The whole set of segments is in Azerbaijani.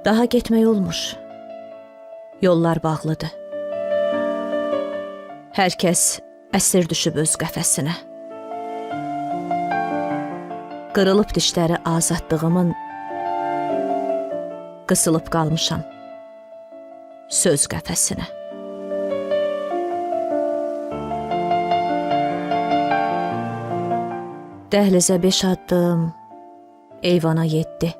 Daha getmək olmur. Yollar bağlıdır. Hər kəs əsir düşüb öz qəfəsinə. Qırılıb dişləri azadlığımın, qısılıb qalmışam söz qəfəsinə. Dəhlizə 5 addım, eyvana 7.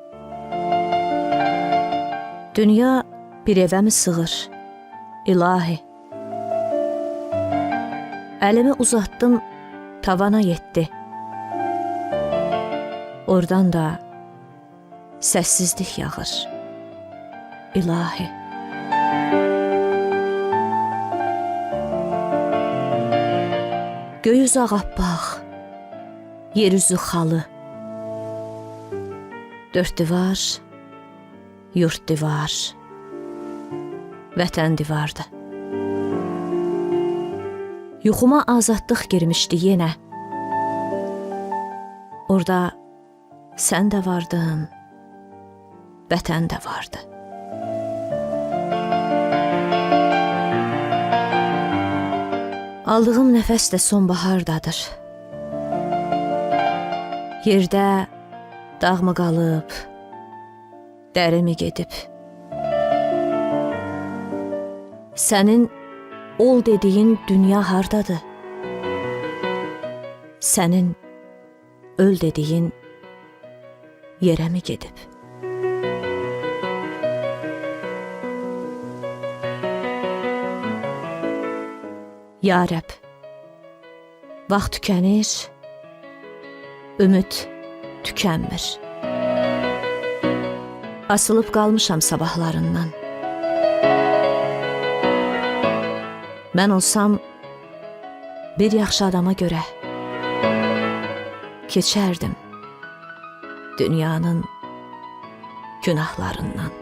Dünya bir evə mi sığır, ilahi? Əlimi uzatdım, tavana 7. Oradan da səssizlik yağır, ilahi. Göy üzü ağappaq, yer üzü xalı. Dörd divar, yurt divar, vətən divardı. Yuxuma azadlıq girmişdi yenə. Orada sən də vardın, vətən də vardı. Aldığım nəfəs də sonbahardadır. Yerdə dağ mı qalıb, dəri mi gedib? Sənin ol dediyin dünya hardadır? Sənin öl dediyin yerə mi gedib? Ya Rəbb, vaxt tükənir, ümid tükənmir. Asılıb qalmışam sabahlarından. Mən olsam bir yaxşı adama görə keçərdim dünyanın günahlarından.